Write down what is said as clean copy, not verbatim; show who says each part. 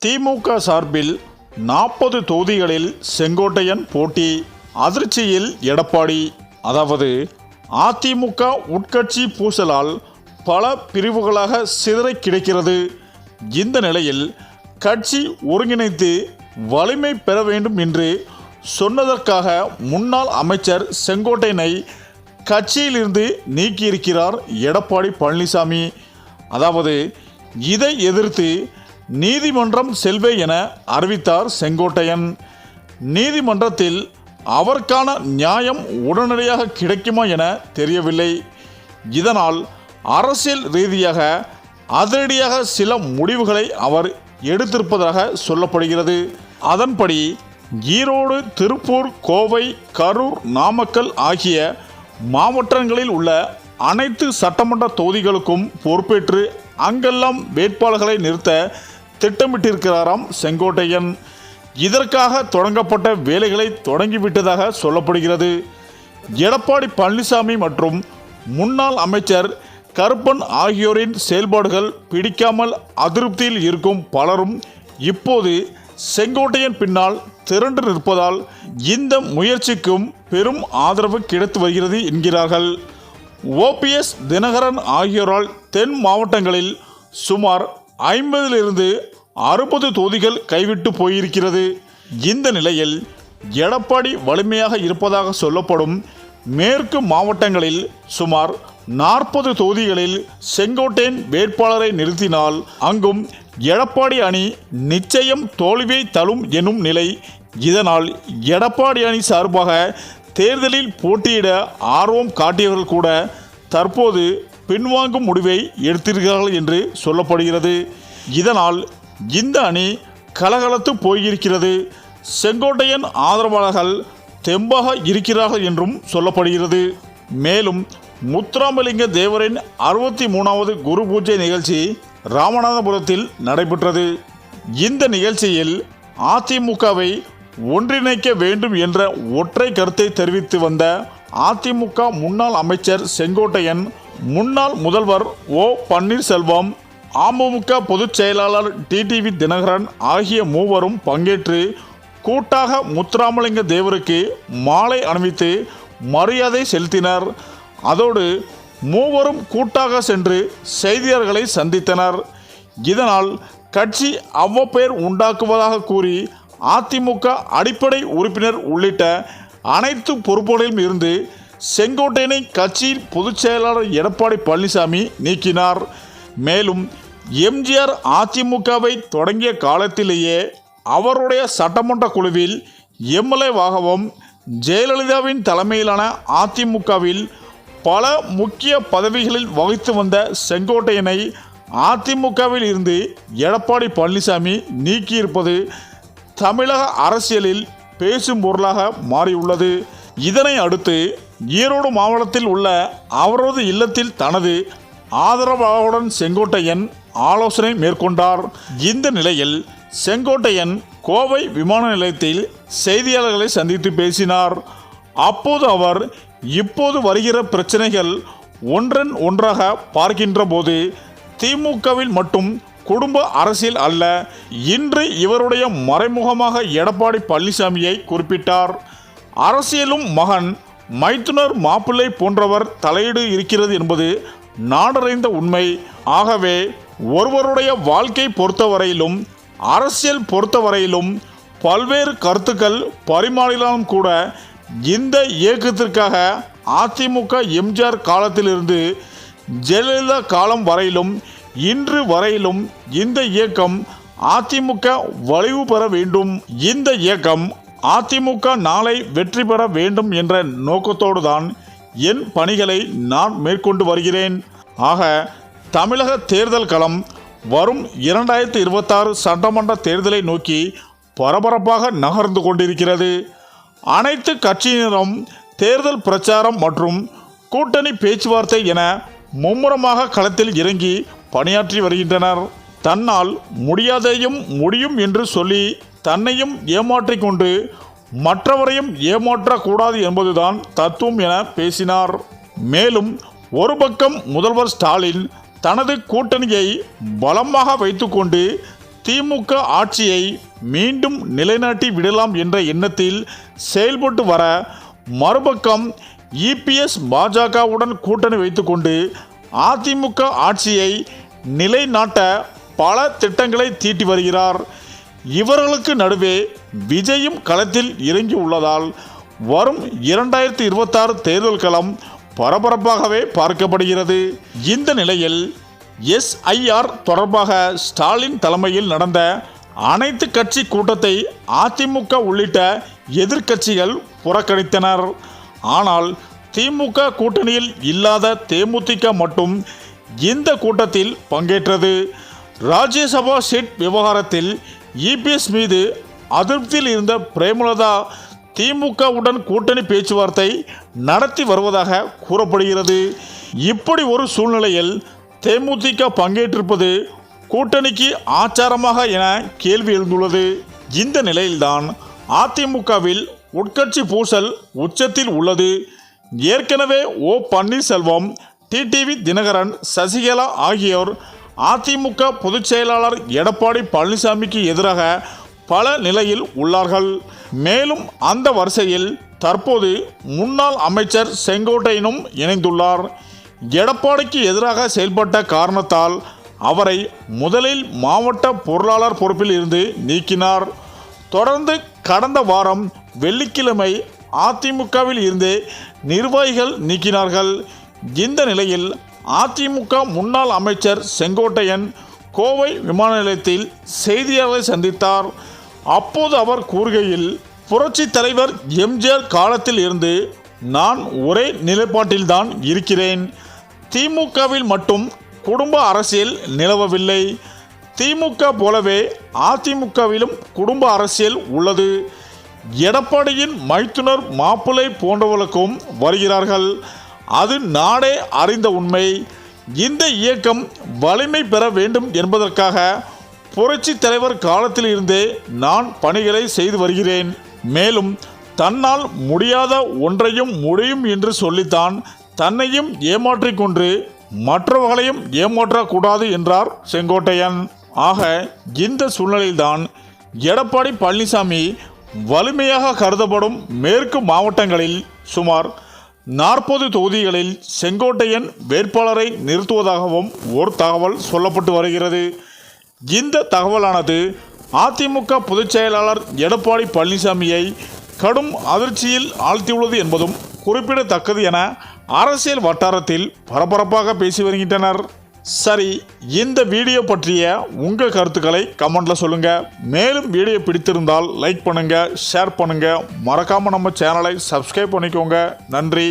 Speaker 1: திமுக சார்பில் 40 தொகுதிகளில் செங்கோட்டையன் போட்டி. அதிர்ச்சியில் எடப்பாடி. அதாவது அதிமுக உட்கட்சி பூசலால் பல பிரிவுகளாக சிதறி கிடக்கிறது. இந்த நிலையில் கட்சி ஒருங்கிணைத்து வலிமை பெற வேண்டும் என்று சொன்னதற்காக முன்னாள் அமைச்சர் செங்கோட்டையனை கட்சியிலிருந்து நீக்கியிருக்கிறார் எடப்பாடி பழனிசாமி. அதாவது இதை எதிர்த்து நீதிமன்றம் செல்வேன் என அறிவித்தார் செங்கோட்டையன். நீதிமன்றத்தில் அவருக்கான நியாயம் உடனடியாக கிடைக்குமா என தெரியவில்லை. இதனால் அரசியல் ரீதியாக அதிரடியாக சில முடிவுகளை அவர் எடுத்திருப்பதாக சொல்லப்படுகிறது. அதன்படி ஈரோடு, திருப்பூர், கோவை, கரூர், நாமக்கல் ஆகிய மாவட்டங்களில் உள்ள அனைத்து சட்டமன்ற தொகுதிகளுக்கும் பொறுப்பேற்று அங்கெல்லாம் வேட்பாளர்களை நிறுத்த திட்டமிட்டிருக்கிறாராம் செங்கோட்டையன். இதற்காக தொடங்கப்பட்ட வேலைகளை தொடங்கிவிட்டதாக சொல்லப்படுகிறது. எடப்பாடி பழனிசாமி மற்றும் முன்னாள் அமைச்சர் கருப்பன் ஆகியோரின் செயல்பாடுகள் பிடிக்காமல் அதிருப்தியில் இருக்கும் பலரும் இப்போது செங்கோட்டையன் பின்னால் திரண்டு நிற்பதால் இந்த முயற்சிக்கும் பெரும் ஆதரவு கிடைத்து வருகிறது என்கிறார்கள். OPS தினகரன் ஆகியோரால் தென் மாவட்டங்களில் சுமார் 50 to 60 தொகுதிகள் கைவிட்டு போயிருக்கிறது. இந்த நிலையில் எடப்பாடி வலிமையாக இருப்பதாக சொல்லப்படும் மேற்கு மாவட்டங்களில் சுமார் 40 தொகுதிகளில் செங்கோட்டையன் வேட்பாளரை நிறுத்தினால் அங்கும் எடப்பாடி அணி நிச்சயம் தோல்வியை தழும் எனும் நிலை. இதனால் எடப்பாடி அணி சார்பாக தேர்தலில் போட்டியிட ஆர்வம் காட்டியவர்கள் கூட தற்போது பின்வாங்கும் முடிவை எடுத்திருக்கிறார்கள் என்று சொல்லப்படுகிறது. இதனால் இந்த அணி கலகலத்து போயிருக்கிறது. செங்கோட்டையன் ஆதரவாளர்கள் தெம்பாக இருக்கிறார்கள் என்றும் சொல்லப்படுகிறது. மேலும் முத்துராமலிங்க தேவரின் 63வது குரு பூஜை நிகழ்ச்சி ராமநாதபுரத்தில் நடைபெற்றது. இந்த நிகழ்ச்சியில் அதிமுகவை ஒன்றிணைக்க வேண்டும் என்ற ஒற்றை கருத்தை தெரிவித்து வந்த அதிமுக முன்னாள் அமைச்சர் செங்கோட்டையன், முன்னாள் முதல்வர் O பன்னீர்செல்வம், அமமுக பொதுச் செயலாளர் டிடிவி தினகரன் ஆகிய மூவரும் பங்கேற்று கூட்டாக முத்துராமலிங்க தேவருக்கு மாலை அணிவித்து மரியாதை செலுத்தினர். அதோடு மூவரும் கூட்டாக சென்று செய்தியாளர்களை சந்தித்தனர். இதனால் கட்சி அவ்வப்பெயர் உண்டாக்குவதாக கூறி அதிமுக அடிப்படை உறுப்பினர் உள்ளிட்ட அனைத்து பொறுப்புகளிலும் இருந்து செங்கோட்டையனை கட்சியின் பொதுச் செயலாளர் எடப்பாடி பழனிசாமி நீக்கினார். மேலும் எம்ஜிஆர் அதிமுகவை தொடங்கிய காலத்திலேயே அவருடைய சட்டமன்ற குழுவில் எம்எல்ஏவாகவும் ஜெயலலிதாவின் தலைமையிலான அதிமுகவில் பல முக்கிய பதவிகளில் வகித்து வந்த செங்கோட்டையனை அதிமுகவில் இருந்து எடப்பாடி பழனிசாமி நீக்கியிருப்பது தமிழக அரசியலில் பேசும் பொருளாக மாறியுள்ளது. இதனை அடுத்து ஈரோடு மாவட்டத்தில் உள்ள அவரது இல்லத்தில் தனது ஆதரவாளர்களுடன் செங்கோட்டையன் ஆலோசனை மேற்கொண்டார். இந்த நிலையில் செங்கோட்டையன் கோவை விமான நிலையத்தில் செய்தியாளர்களை சந்தித்து பேசினார். அப்போது அவர் இப்போது வருகிற பிரச்சனைகள் ஒன்றன் ஒன்றாக பார்க்கின்ற போது திமுகவில் மட்டும் குடும்ப அரசியல் அல்ல. இன்று இவருடைய மறைமுகமாக எடப்பாடி பழனிசாமியை குறிப்பிட்டார். அரசியலும் மகன், மைத்துனர், மாப்பிள்ளை போன்றவர் தலையீடு இருக்கிறது என்பது நாடறிந்த உண்மை. ஆகவே ஒருவருடைய வாழ்க்கை பொறுத்தவரையிலும் அரசியல் பொறுத்தவரையிலும் பல்வேறு கருத்துக்கள் பரிமாறினாலும் கூட இந்த இயக்கத்திற்காக அதிமுக எம்ஜிஆர் காலத்திலிருந்து ஜெயலலிதா காலம் வரையிலும் இன்று வரையிலும் இந்த இயக்கம் அதிமுக வலிவு பெற வேண்டும், இந்த இயக்கம் அதிமுக நாளை வெற்றி பெற வேண்டும் என்ற நோக்கத்தோடு தான் என் பணிகளை நான் மேற்கொண்டு வருகிறேன். ஆக தமிழக தேர்தல் களம் வரும் 2026 சட்டமன்ற தேர்தலை நோக்கி பரபரப்பாக நகர்ந்து கொண்டிருக்கிறது. அனைத்து கட்சியினரும் தேர்தல் பிரச்சாரம் மற்றும் கூட்டணி பேச்சுவார்த்தை என மும்முரமாக களத்தில் இறங்கி பணியாற்றி வருகின்றனர். தன்னால் முடியாதையும் முடியும் என்று சொல்லி தன்னையும் ஏமாற்றிக் கொண்டு மற்றவரையும் ஏமாற்றக்கூடாது என்பதுதான் தத்துவம் என பேசினார். மேலும் ஒரு பக்கம் முதல்வர் ஸ்டாலின் தனது கூட்டணியை பலமாக வைத்துக்கொண்டு திமுக ஆட்சியை மீண்டும் நிலைநாட்டி விடலாம் என்ற எண்ணத்தில் செயல்பட்டு வர, மறுபக்கம் இபிஎஸ் பாஜகவுடன் கூட்டணி வைத்துக்கொண்டு அதிமுக ஆட்சியை நிலைநாட்ட பல திட்டங்களை தீட்டி வருகிறார். இவர்களுக்கு நடுவே விஜயும் களத்தில் இறங்கி உள்ளதால் வரும் 2026 தேர்தல் களம் பரபரப்பாகவே பார்க்கப்படுகிறது. இந்த நிலையில் எஸ்ஐஆர் தொடர்பாக ஸ்டாலின் தலைமையில் நடந்த அனைத்து கட்சி கூட்டத்தை அதிமுக உள்ளிட்ட எதிர்க்கட்சிகள் புறக்கணித்தனர். ஆனால் திமுக கூட்டணியில் இல்லாத தேமுதிக மட்டும் இந்த கூட்டத்தில் பங்கேற்றது. ராஜ்யசபா சீட் விவகாரத்தில் இபிஎஸ் மீது அதிருப்தியில் இருந்த பிரேமலதா திமுகவுடன் கூட்டணி பேச்சுவார்த்தை நடத்தி வருவதாக கூறப்படுகிறது. இப்படி ஒரு சூழ்நிலையில் தேமுதிக பங்கேற்றிருப்பது கூட்டணிக்கு ஆச்சாரமாக என கேள்வி எழுந்துள்ளது. இந்த நிலையில்தான் அதிமுகவில் உட்கட்சி பூசல் உச்சத்தில் உள்ளது. ஏற்கனவே ஓ பன்னீர்செல்வம், டிடிவி தினகரன், சசிகலா ஆகியோர் அதிமுக பொதுச் செயலாளர் எடப்பாடி பழனிசாமிக்கு எதிராக பல நிலையில் உள்ளார்கள். மேலும் அந்த வரிசையில் தற்போது முன்னாள் அமைச்சர் செங்கோட்டையனும் இணைந்துள்ளார். எடப்பாடிக்கு எதிராக செயல்பட்ட காரணத்தால் அவரை முதலில் மாவட்ட பொருளாளர் பொறுப்பில் இருந்து நீக்கினார். தொடர்ந்து கடந்த வாரம் வெள்ளிக்கிழமை அதிமுகவில் இருந்து நிர்வாகிகள் நீக்கினார்கள். இந்த நிலையில் அதிமுக முன்னாள் அமைச்சர் செங்கோட்டையன் கோவை விமான நிலையத்தில் செய்தியாளர்களை சந்தித்தார். அப்போது அவர் கூறுகையில், புரட்சி தலைவர் எம்ஜிஆர் காலத்தில் இருந்து நான் ஒரே நிலைப்பாட்டில்தான் இருக்கிறேன். திமுகவில் மட்டும் குடும்ப அரசியல் நிலவவில்லை. திமுக போலவே அதிமுகவிலும் குடும்ப அரசியல் உள்ளது. எடப்பாடியின் மைத்துனர் மாப்பிள்ளை போன்றவர்களுக்கும் வருகிறார்கள். அது நாடே அறிந்த உண்மை. இந்த இயக்கம் வலிமை பெற வேண்டும் என்பதற்காக புரட்சி தலைவர் காலத்தில் இருந்தே நான் பணிகளை செய்து வருகிறேன். மேலும் தன்னால் முடியாத ஒன்றையும் முடியும் என்று சொல்லித்தான் தன்னையும் ஏமாற்றிக்கொண்டு மற்றவர்களையும் ஏமாற்றக்கூடாது என்றார் செங்கோட்டையன். ஆக இந்த சூழ்நிலையில்தான் எடப்பாடி பழனிசாமி வலிமையாக கருதப்படும் மேற்கு மாவட்டங்களில் சுமார் 40 தொகுதிகளில் செங்கோட்டையன் வேட்பாளரை நிறுத்துவதாகவும் ஒரு தகவல் சொல்லப்பட்டு வருகிறது. இந்த தகவலானது அதிமுக பொதுச் செயலாளர் எடப்பாடி பழனிசாமியை கடும் அதிர்ச்சியில் ஆழ்த்தியுள்ளது என்பதும் குறிப்பிடத்தக்கது என அரசியல் வட்டாரத்தில் பரபரப்பாக பேசி வருகின்றனர். சரி, இந்த வீடியோ பற்றிய உங்கள் கருத்துக்களை கமெண்ட்ல சொல்லுங்க. மேலும் வீடியோ பிடித்திருந்தால் லைக் பண்ணுங்க, ஷேர் பண்ணுங்க, மறக்காம நம்ம சேனலை சப்ஸ்கிரைப் பண்ணிக்கோங்க. நன்றி.